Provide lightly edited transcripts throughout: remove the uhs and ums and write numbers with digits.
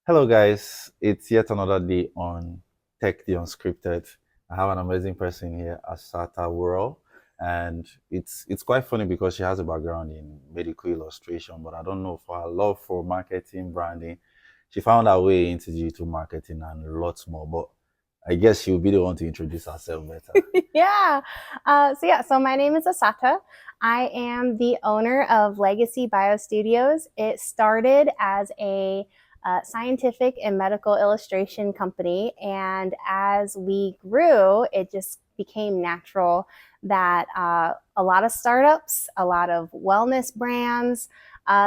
Hello, guys. It's yet another day on Tech the Unscripted. I have an amazing person here, Assata World, and it's quite funny because she has a background in medical illustration, but I don't know, for her love for marketing, branding, she found her way into digital marketing and lots more. But I guess she'll be the one to introduce herself better. Yeah. So my name is Assata. I am the owner of LegacyBio Studios. It started as a scientific and medical illustration company, and as we grew, it just became natural that a lot of startups, a lot of wellness brands,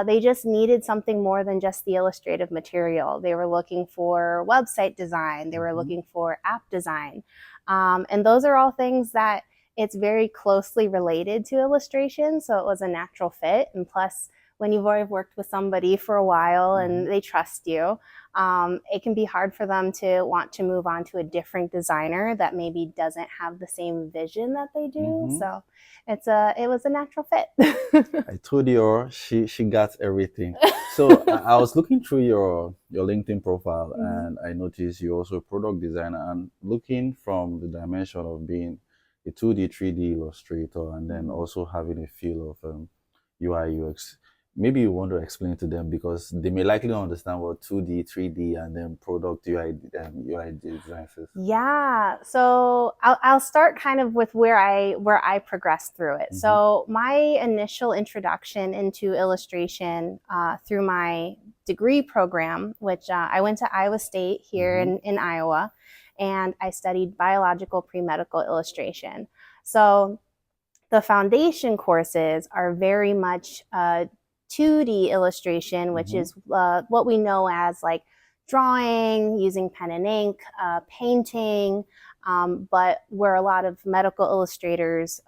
they just needed something more than just the illustrative material. They were looking for website design. They were Mhm. looking for app design. And those are all things that it's very closely related to illustration. So it was a natural fit. And plus, when you've already worked with somebody for a while and Mhm. they trust you, it can be hard for them to want to move on to a different designer that maybe doesn't have the same vision that they do. Mhm. So it was a natural fit. I told you she got everything. So I was looking through your LinkedIn profile Mhm. and I noticed you're also a product designer and looking from the dimension of being a 2D, 3D illustrator and then Mhm. also having a feel of UI UX. Maybe you want to explain to them because they may likely not understand what 2D, 3D and then product UI design is. Yeah. So I'll start kind of with where I progressed through it. Mm-hmm. So my initial introduction into illustration through my degree program, which I went to Iowa State here Mm-hmm. in Iowa, and I studied biological pre-medical illustration. So the foundation courses are very much 2D illustration, which Mm-hmm. is what we know as like drawing, using pen and ink, painting, but where a lot of medical illustrators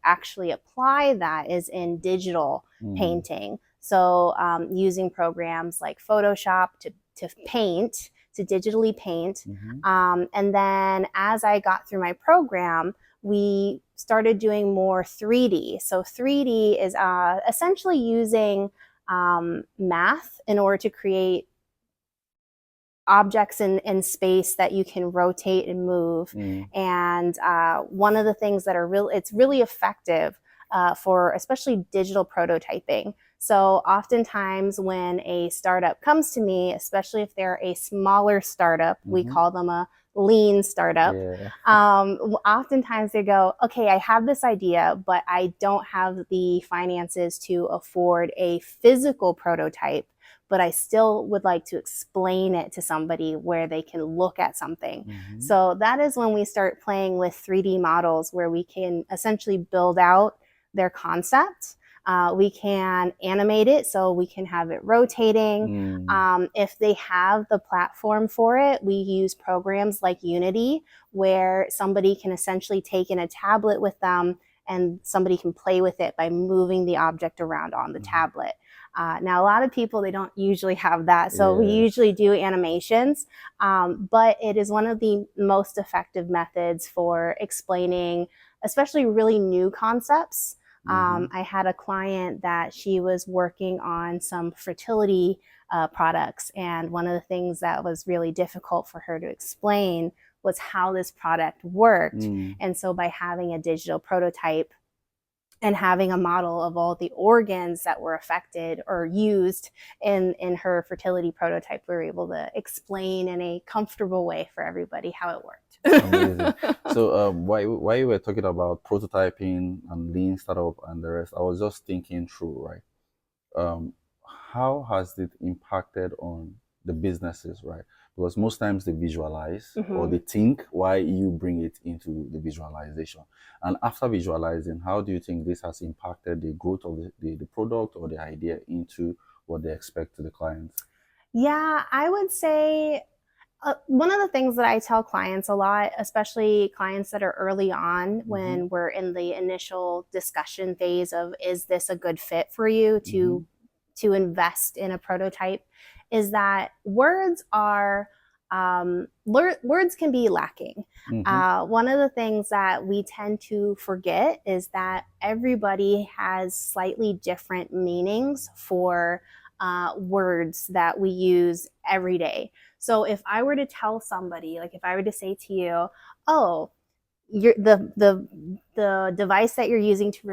actually apply that is in digital Mm-hmm. painting. So using programs like Photoshop to paint, to digitally paint. Mm-hmm. And then as I got through my program, we started doing more 3D. So 3D is essentially using math in order to create objects in space that you can rotate and move. Mm-hmm. And one of the things that it's really effective for especially digital prototyping. So oftentimes when a startup comes to me, especially if they're a smaller startup, we Mm-hmm. call them a lean startup. Yeah. Oftentimes they go, okay, I have this idea, but I don't have the finances to afford a physical prototype, but I still would like to explain it to somebody where they can look at something. Mm-hmm. So that is when we start playing with 3D models where we can essentially build out their concept. We can animate it so we can have it rotating. Mm. If they have the platform for it, we use programs like Unity where somebody can essentially take in a tablet with them and somebody can play with it by moving the object around on the Mhm. tablet. Now, a lot of people, they don't usually have that. So we Yes. usually do animations, but it is one of the most effective methods for explaining, especially really new concepts. Mm-hmm. I had a client that she was working on some fertility products, and one of the things that was really difficult for her to explain was how this product worked. Mm. And so by having a digital prototype and having a model of all the organs that were affected or used in her fertility prototype, we were able to explain in a comfortable way for everybody how it Amazing. worked. So, why you were talking about prototyping and lean startup and the rest, I was just thinking through, right? Um, how has it impacted on the businesses, right? Because most times they visualize or Mm-hmm. they think why you bring it into the visualization. And after visualizing, how do you think this has impacted the growth of the product or the idea into what they expect to the clients? Yeah, I would say one of the things that I tell clients a lot, especially clients that are early on Mm-hmm. when we're in the initial discussion phase of is this a good fit for you Mm-hmm. to invest in a prototype, is that words can be lacking. Mm-hmm. One of the things that we tend to forget is that everybody has slightly different meanings for words that we use every day. So if I were to tell somebody, like if I were to say to you, oh, the device that you're using to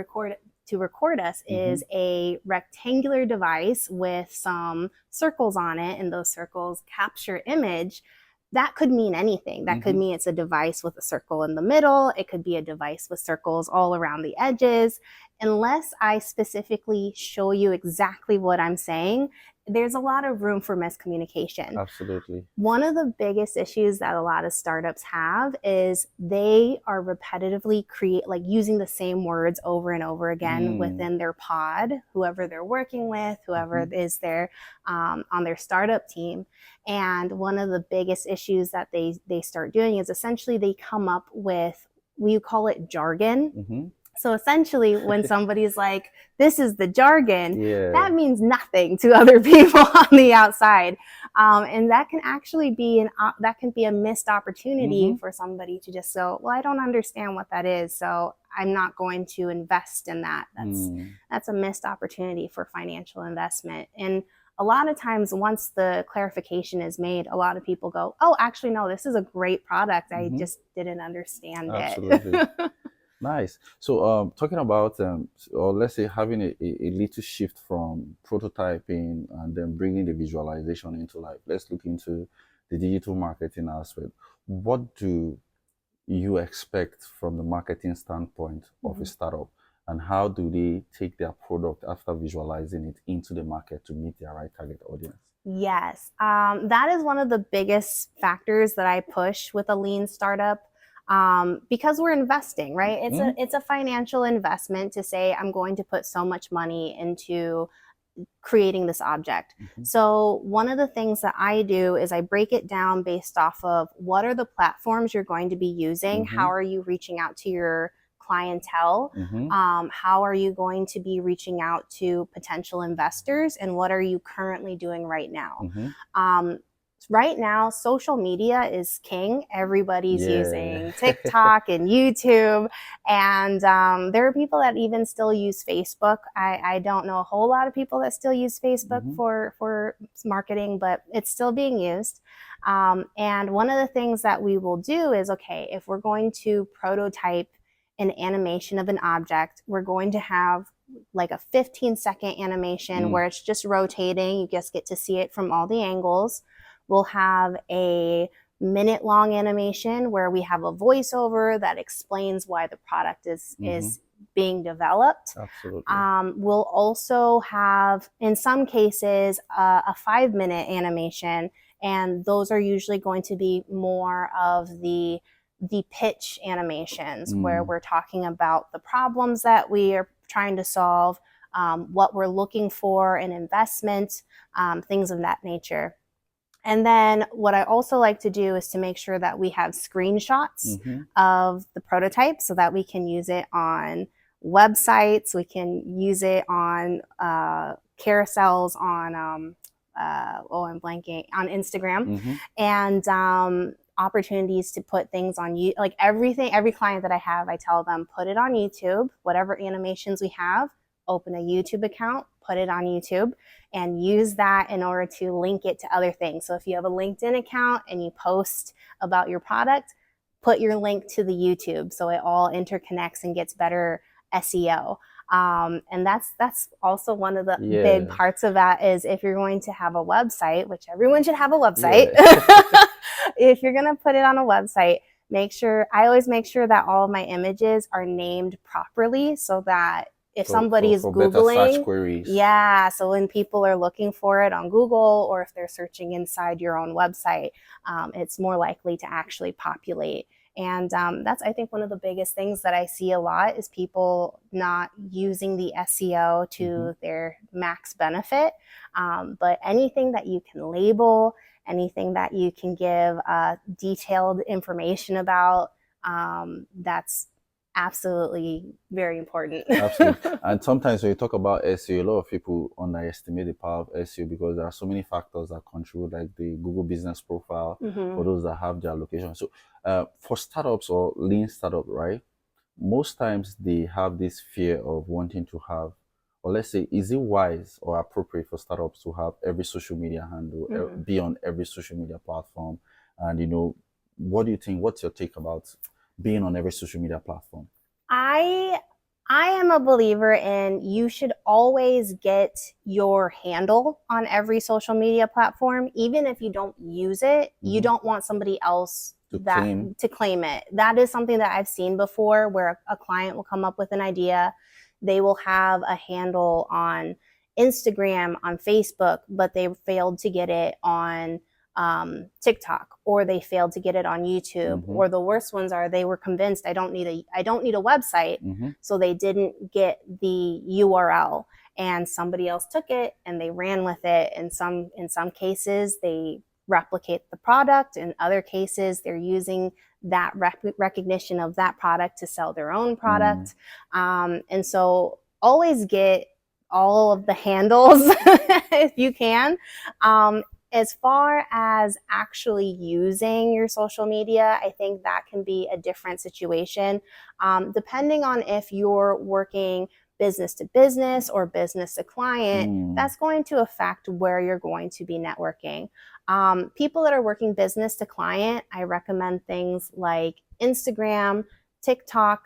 record us is a rectangular device with some circles on it, and those circles capture image. That could mean anything. That could mean it's a device with a circle in the middle. It could be a device with circles all around the edges. Unless I specifically show you exactly what I'm saying, there's a lot of room for miscommunication. Absolutely. One of the biggest issues that a lot of startups have is they are repetitively using the same words over and over again within their pod, whoever they're working with, whoever is there on their startup team. And one of the biggest issues that they start doing is essentially they come up with, we call it jargon. So essentially, when somebody's like, this is the jargon, that means nothing to other people on the outside. And that can actually be a missed opportunity for somebody to just go, well, I don't understand what that is, so I'm not going to invest in that. That's a missed opportunity for financial investment. And a lot of times, once the clarification is made, a lot of people go, oh, actually, no, this is a great product. I just didn't understand it. Nice. So talking about, or let's say having a little shift from prototyping and then bringing the visualization into life, let's look into the digital marketing aspect. What do you expect from the marketing standpoint of a startup, and how do they take their product after visualizing it into the market to meet their right target audience? Yes, that is one of the biggest factors that I push with a lean startup. Because we're investing, right? It's a financial investment to say I'm going to put so much money into creating this object. So one of the things that I do is I break it down based off of what are the platforms you're going to be using, how are you reaching out to your clientele, how are you going to be reaching out to potential investors, and what are you currently doing right now. Right now, social media is king. Everybody's using TikTok and YouTube. And there are people that even still use Facebook. I don't know a whole lot of people that still use Facebook for marketing, but it's still being used. And one of the things that we will do is, okay, if we're going to prototype an animation of an object, we're going to have like a 15-second animation where it's just rotating. You just get to see it from all the angles. We'll have a minute-long animation where we have a voiceover that explains why the product is being developed. Absolutely. We'll also have, in some cases, a 5-minute animation, and those are usually going to be more of the pitch animations where we're talking about the problems that we are trying to solve, what we're looking for in investment, things of that nature. And then what I also like to do is to make sure that we have screenshots of the prototype so that we can use it on websites, we can use it on carousels on, I'm blanking, on Instagram, and opportunities to put things on you, like every client that I have, I tell them, put it on YouTube, whatever animations we have, open a YouTube account, put it on YouTube, and use that in order to link it to other things. So if you have a LinkedIn account and you post about your product, put your link to the YouTube so it all interconnects and gets better SEO. And that's also one of the big parts of that is if you're going to have a website, which everyone should have a website, if you're going to put it on a website, I always make sure that all of my images are named properly so that if somebody is Googling, so when people are looking for it on Google or if they're searching inside your own website, it's more likely to actually populate. And that's, I think, one of the biggest things that I see a lot is people not using the SEO to their max benefit. But anything that you can label, anything that you can give detailed information about, that's absolutely very important. Absolutely. And sometimes when you talk about SEO, a lot of people underestimate the power of SEO because there are so many factors that contribute, like the Google business profile for those that have their location. So for startups or lean startup, right, most times they have this fear of wanting to have or let's say, is it wise or appropriate for startups to have every social media handle, be on every social media platform? And what do you think? What's your take about being on every social media platform? I I am a believer in you should always get your handle on every social media platform, even if you don't use it. You don't want somebody else to claim it. That is something that I've seen before, where a client will come up with an idea, they will have a handle on Instagram, on Facebook, but they failed to get it on TikTok, or they failed to get it on YouTube, or the worst ones are they were convinced I don't need a website, so they didn't get the URL, and somebody else took it and they ran with it. In some cases, they replicate the product. In other cases, they're using that recognition of that product to sell their own product. And so always get all of the handles if you can. As far as actually using your social media, I think that can be a different situation, depending on if you're working business to business or business to client. That's going to affect where you're going to be networking. People that are working business to client, I recommend things like Instagram, TikTok,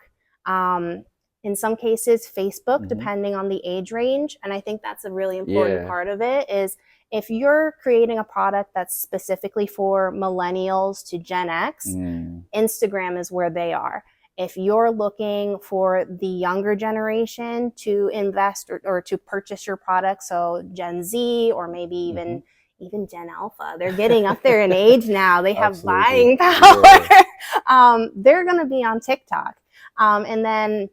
in some cases Facebook, depending on the age range. And I think that's a really important part of it, is if you're creating a product that's specifically for millennials to Gen X, Instagram is where they are. If you're looking for the younger generation to invest or to purchase your product, so Gen Z, or maybe even Gen Alpha, they're getting up there in age now. They have buying power. They're going to be on TikTok. And then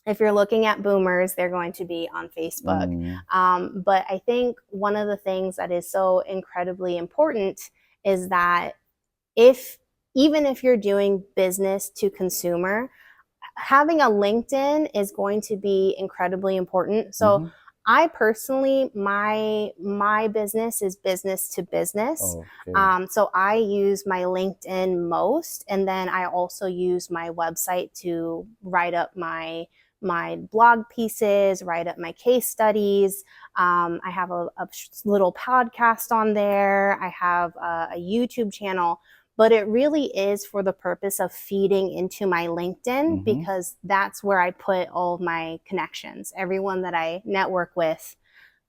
if you're looking at boomers, they're going to be on Facebook. But I think one of the things that is so incredibly important is that even if you're doing business to consumer, having a LinkedIn is going to be incredibly important. So I personally, my business is business to business. So I use my LinkedIn most, and then I also use my website to write up my blog pieces, write up my case studies. I have a little podcast on there. I have a YouTube channel, but it really is for the purpose of feeding into my LinkedIn, because that's where I put all of my connections. Everyone that I network with,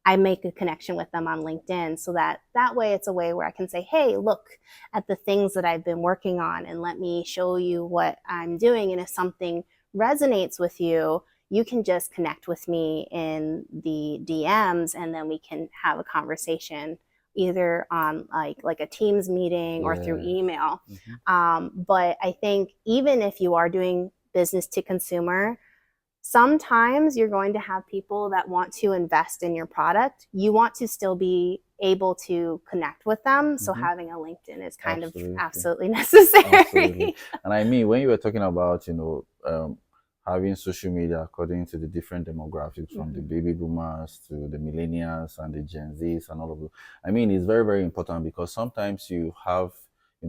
I make a connection with them on LinkedIn, so that way it's a way where I can say, hey, look at the things that I've been working on, and let me show you what I'm doing. And if something resonates with you, you can just connect with me in the DMs, and then we can have a conversation either on like a Teams meeting or through email. But I think even if you are doing business to consumer, sometimes you're going to have people that want to invest in your product. You want to still be able to connect with them. So having a LinkedIn is kind of absolutely necessary. And I mean, when you were talking about, having social media according to the different demographics, from the baby boomers to the millennials and the Gen Zs and all of it, I mean, it's very, very important, because sometimes you have,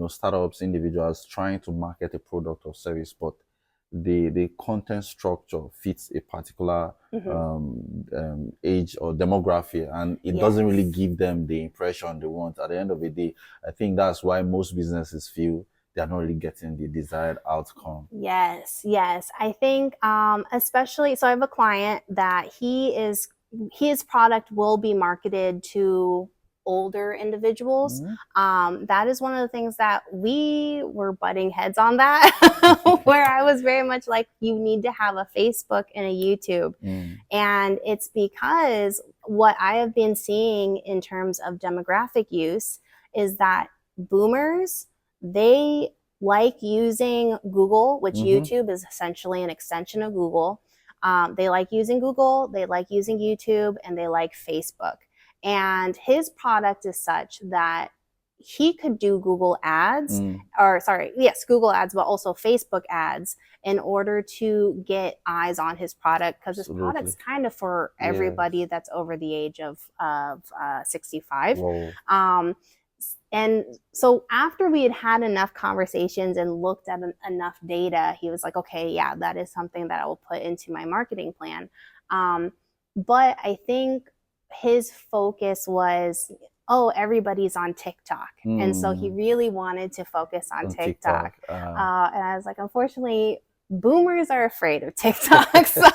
startups, individuals trying to market a product or service, but the content structure fits a particular age or demography, and it doesn't really give them the impression they want. At the end of the day, I think that's why most businesses feel they're not really getting the desired outcome. Yes. I think especially, so I have a client that his product will be marketed to older individuals. That is one of the things that we were butting heads on, that where I was very much like, you need to have a Facebook and a YouTube. And it's because what I have been seeing in terms of demographic use is that boomers, they like using Google, which YouTube is essentially an extension of Google. They like using Google, they like using YouTube, and they like Facebook. And his product is such that he could do Google ads, Google ads, but also Facebook ads, in order to get eyes on his product, because his product's kind of for everybody that's over the age of 65. And so after we had enough conversations and looked at enough data, he was like, okay, yeah, that is something that I will put into my marketing plan. But I think his focus was, oh, everybody's on TikTok. And so he really wanted to focus on TikTok. And I was like, unfortunately, boomers are afraid of TikTok, so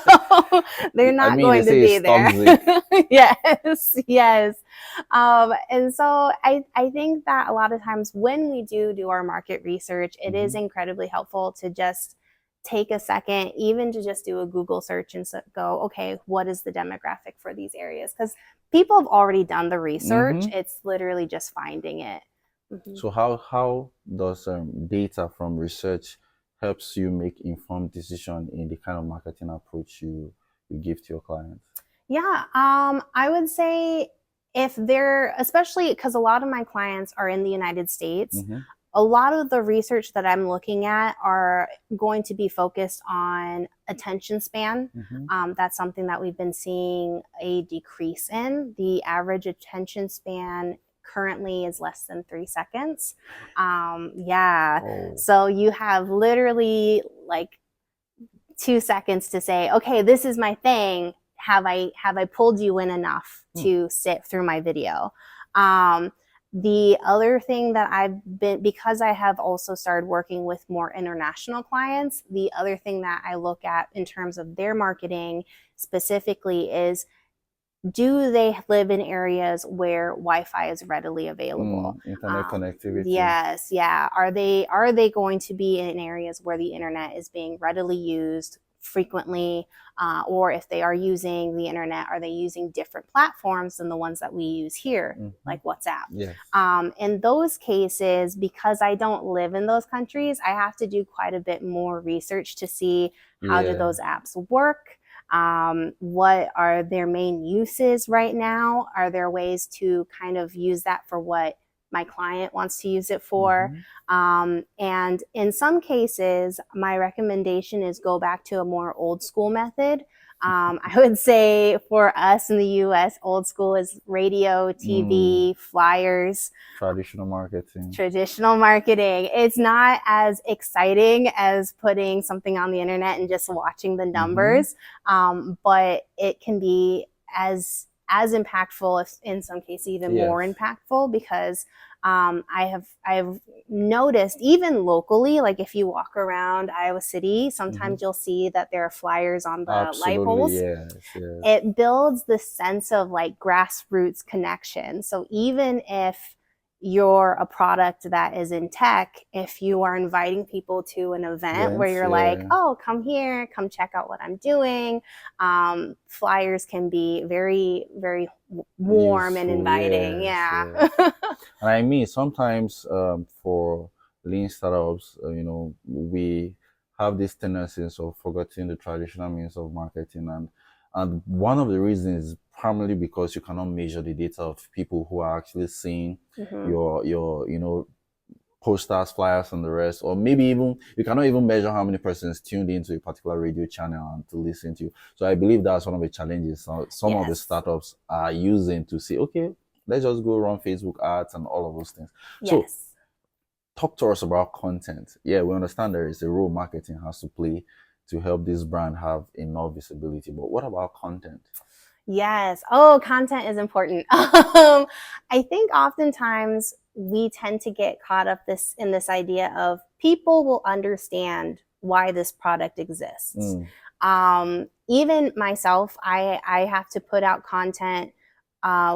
they're not going to be there. Yes, yes. And so I think that a lot of times when we do our market research, it is incredibly helpful to just take a second, even to just do a Google search and go, okay, what is the demographic for these areas? Because people have already done the research. It's literally just finding it. So how does data from research helps you make informed decision in the kind of marketing approach you give to your clients? Yeah, I would say if they're, especially because a lot of my clients are in the United States, a lot of the research that I'm looking at are going to be focused on attention span. That's something that we've been seeing a decrease in. The average attention span currently is less than 3 seconds. Yeah. Oh. So you have literally like 2 seconds to say, okay, this is my thing. Have I pulled you in enough to sit through my video? The other thing that I've been, because I have also started working with more international clients, the other thing that I look at in terms of their marketing specifically is, do they live in areas where Wi-Fi is readily available? Internet connectivity. Yes, yeah. Are they going to be in areas where the internet is being readily used frequently? Or if they are using the internet, are they using different platforms than the ones that we use here, like WhatsApp? Yes. In those cases, because I don't live in those countries, I have to do quite a bit more research to see how do those apps work. What are their main uses right now? Are there ways to kind of use that for what my client wants to use it for? And in some cases, my recommendation is go back to a more old school method. I would say for us in the US, old school is radio, TV, flyers. Traditional marketing. Traditional marketing. It's not as exciting as putting something on the internet and just watching the numbers, but it can be as impactful, if in some cases even more impactful, because I've noticed even locally, like if you walk around Iowa City, sometimes you'll see that there are flyers on the light poles. It builds the sense of like grassroots connection. So even if you're a product that is in tech, if you are inviting people to an event where you're like, oh, come here, come check out what I'm doing, flyers can be very, very warm and inviting. And I mean, sometimes for lean startups, we have these tendencies of forgetting the traditional means of marketing, and one of the reasons is primarily because you cannot measure the data of people who are actually seeing your posters, flyers, and the rest, or maybe even you cannot even measure how many persons tuned into a particular radio channel and to listen to you. So I believe that's one of the challenges some of the startups are using to say, okay, let's just go run Facebook ads and all of those things. So talk to us about content. Yeah, we understand there is a role marketing has to play to help this brand have enough visibility, but what about content? Yes. Oh, content is important. I think oftentimes we tend to get caught up in this idea of people will understand why this product exists. Even myself, I have to put out content.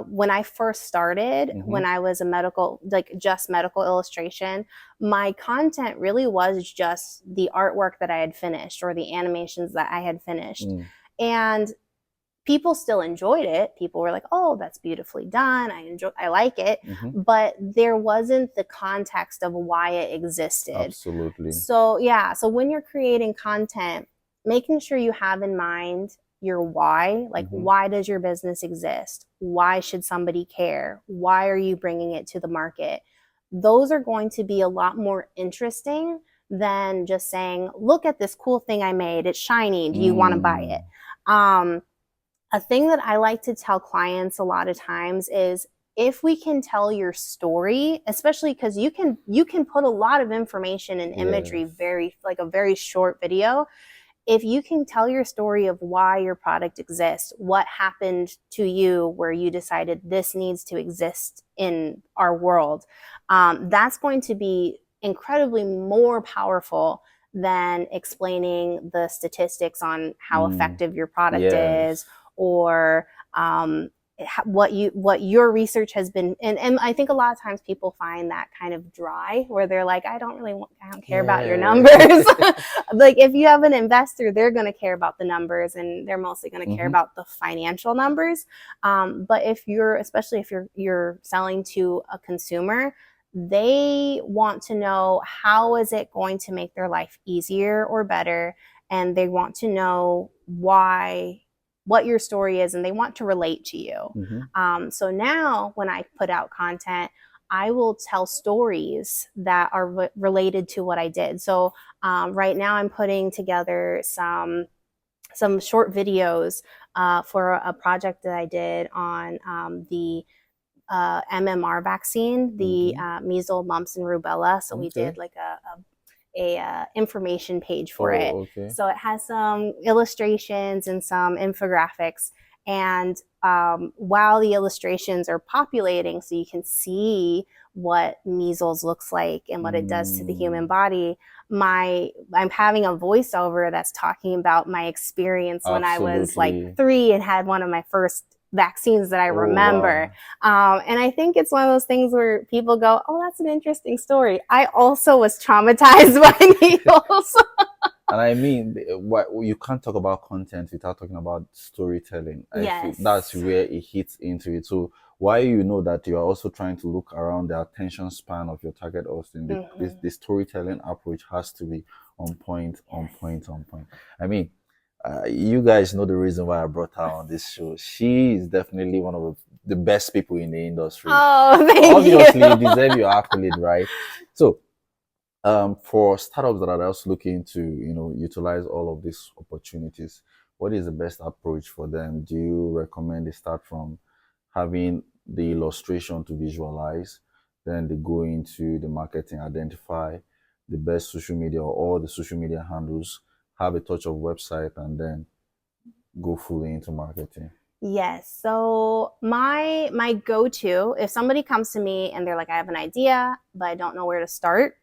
When I first started, when I was just medical illustration, my content really was just the artwork that I had finished or the animations that I had finished. And people still enjoyed it. People were like, oh, that's beautifully done. I like it. But there wasn't the context of why it existed. Absolutely. So yeah. So when you're creating content, making sure you have in mind your why, like why does your business exist? Why should somebody care? Why are you bringing it to the market? Those are going to be a lot more interesting than just saying, look at this cool thing I made. It's shiny. Do you want to buy it? A thing that I like to tell clients a lot of times is, if we can tell your story, especially because you can put a lot of information and imagery, like a very short video. if you can tell your story of why your product exists, what happened to you where you decided this needs to exist in our world, that's going to be incredibly more powerful than explaining the statistics on how effective your product is, or what your research has been. And I think a lot of times people find that kind of dry, where they're like, I don't care about your numbers. Like if you have an investor, they're going to care about the numbers, and they're mostly going to care about the financial numbers. But especially if you're selling to a consumer, they want to know, how is it going to make their life easier or better, and they want to know what your story is, and they want to relate to you. So now when I put out content, I will tell stories that are related to what I did. So right now I'm putting together some short videos for a project that I did on the MMR vaccine, the measles, mumps, and rubella. So we did like a information page for it. So it has some illustrations and some infographics. And while the illustrations are populating, so you can see what measles looks like and what it does to the human body, I'm having a voiceover that's talking about my experience when I was like 3 and had one of my first vaccines that I remember. And I think it's one of those things where people go, oh, that's an interesting story. I also was traumatized by needles. And I mean, you can't talk about content without talking about storytelling. I feel that's where it hits into it. So while you know that you are also trying to look around the attention span of your target audience, the storytelling approach has to be on point. I mean, you guys know the reason why I brought her on this show. She is definitely one of the best people in the industry. Oh, thank Obviously, you. you deserve your accolade, right? So, for startups that are also looking to, utilize all of these opportunities, what is the best approach for them? Do you recommend they start from having the illustration to visualize, then they go into the marketing, identify the best social media or all the social media handles, have a touch of website, and then go fully into marketing? Yes. So my go-to, if somebody comes to me and they're like, I have an idea, but I don't know where to start,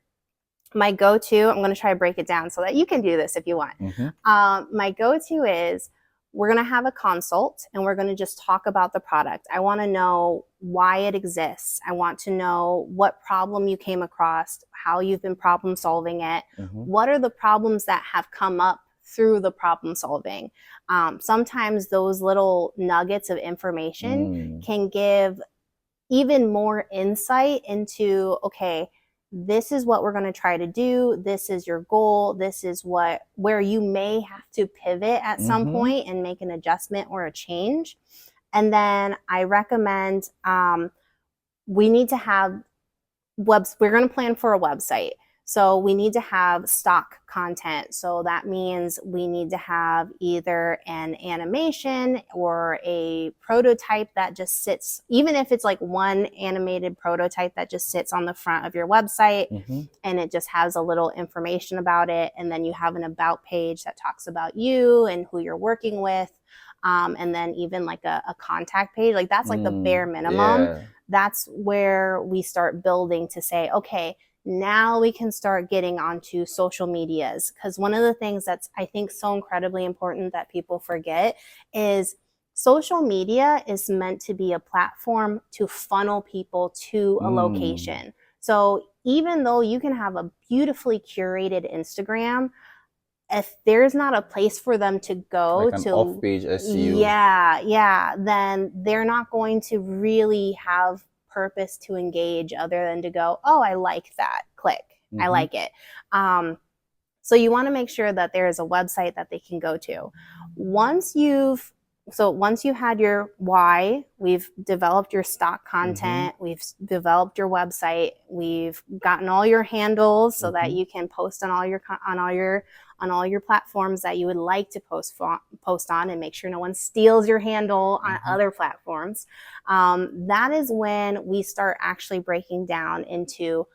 my go-to, I'm going to try to break it down so that you can do this if you want. My go-to is, we're going to have a consult and we're going to just talk about the product. I want to know why it exists. I want to know what problem you came across, how you've been problem solving it. What are the problems that have come up through the problem solving? Sometimes those little nuggets of information can give even more insight into, okay, this is what we're going to try to do. This is your goal. This is where you may have to pivot at some point and make an adjustment or a change. And then I recommend, we need to have we're going to plan for a website. So we need to have stock content. So that means we need to have either an animation or a prototype that just sits, even if it's like one animated prototype that just sits on the front of your website, and it just has a little information about it. And then you have an about page that talks about you and who you're working with. And then even like a contact page, like that's like the bare minimum. That's where we start building to say, okay, now we can start getting onto social medias. Because one of the things that's, I think, so incredibly important that people forget is social media is meant to be a platform to funnel people to a location. So even though you can have a beautifully curated Instagram, if there's not a place for them to go, like an off-page SEO, then they're not going to really have purpose to engage other than to go, oh, I like that, click, I like it. So you want to make sure that there is a website that they can go to. Once you had your why, we've developed your stock content, we've developed your website, we've gotten all your handles so that you can post on all your platforms that you would like to post on, and make sure no one steals your handle on other platforms. That is when we start actually breaking down into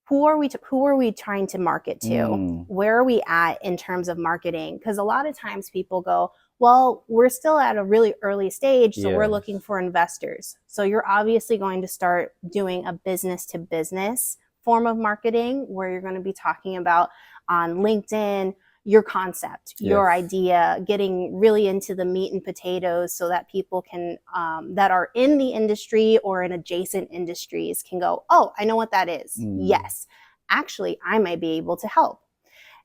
who are we trying to market to? Where are we at in terms of marketing? Because a lot of times people go, well, we're still at a really early stage, so we're looking for investors. So you're obviously going to start doing a business to business form of marketing, where you're going to be talking about on LinkedIn your concept, your idea, getting really into the meat and potatoes, so that people can that are in the industry or in adjacent industries can go, oh, I know what that is. Yes, actually, I might be able to help.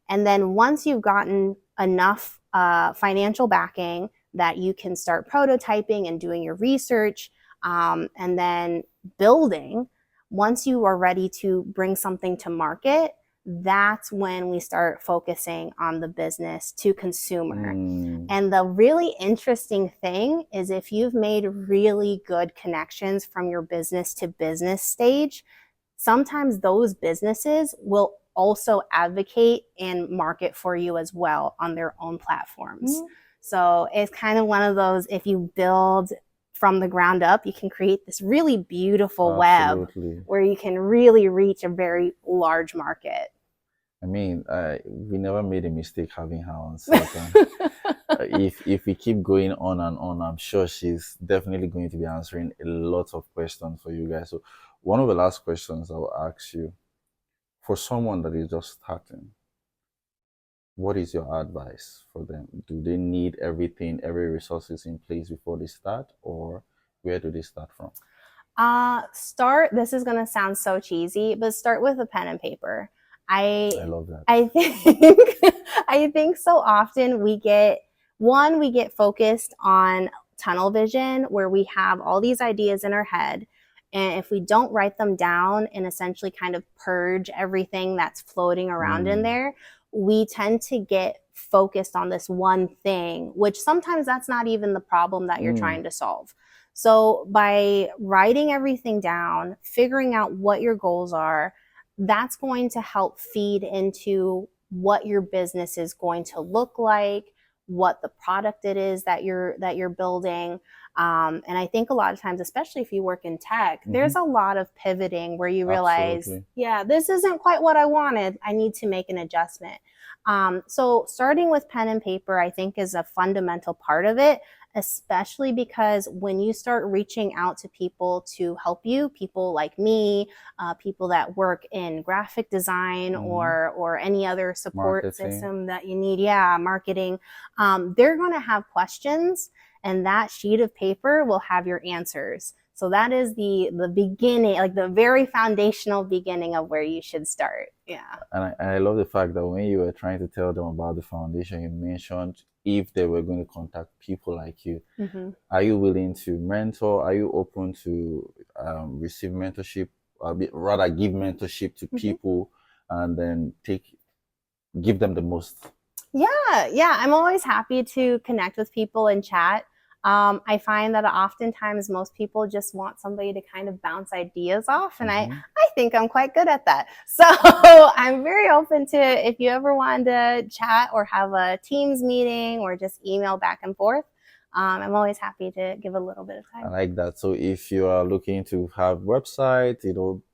And then once you've gotten enough financial backing that you can start prototyping and doing your research, and then building, once you are ready to bring something to market, that's when we start focusing on the business to consumer. And the really interesting thing is, if you've made really good connections from your business to business stage, sometimes those businesses will also advocate and market for you as well on their own platforms. So it's kind of one of those, if you build from the ground up, you can create this really beautiful web where you can really reach a very large market. I mean, we never made a mistake having her on second. If we keep going on and on, I'm sure she's definitely going to be answering a lot of questions for you guys. So one of the last questions I will ask you, for someone that is just starting, what is your advice for them? Do they need everything, every resources in place before they start, or where do they start from? This is going to sound so cheesy, but start with a pen and paper. I love that. I think so often we get focused on tunnel vision, where we have all these ideas in our head, and if we don't write them down and essentially kind of purge everything that's floating around in there, we tend to get focused on this one thing, which sometimes that's not even the problem that you're trying to solve. So by writing everything down, figuring out what your goals are, that's going to help feed into what your business is going to look like, what the product it is that you're building. And I think a lot of times, especially if you work in tech, there's a lot of pivoting where you realize, yeah, this isn't quite what I wanted. I need to make an adjustment. So starting with pen and paper, I think, is a fundamental part of it, especially because when you start reaching out to people to help you, people like me, people that work in graphic design or any other support system that you need, marketing, they're going to have questions, and that sheet of paper will have your answers. So that is the beginning, like the very foundational beginning of where you should start. Yeah. And I love the fact that when you were trying to tell them about the foundation, you mentioned if they were going to contact people like you. Are you willing to mentor? Are you open to receive mentorship, rather give mentorship to people and then give them the most? Yeah, I'm always happy to connect with people and chat. I find that oftentimes most people just want somebody to kind of bounce ideas off, and I think I'm quite good at that. So I'm very open to, if you ever want to chat or have a Teams meeting or just email back and forth, I'm always happy to give a little bit of time. I like that. So if you are looking to have website,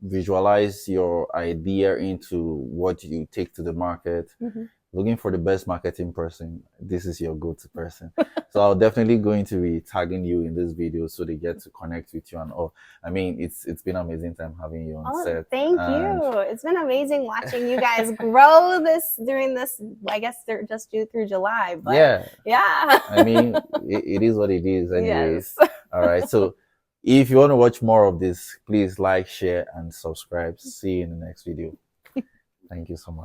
visualize your idea into what you take to the market, looking for the best marketing person, this is your go-to person. So I'll definitely going to be tagging you in this video so they get to connect with you. And I mean, it's been an amazing time having you on set. Thank you. It's been amazing watching you guys grow during this. I guess they're just due through July. But yeah. I mean, it is what it is anyways. Yes. All right. So if you want to watch more of this, please like, share, and subscribe. See you in the next video. Thank you so much.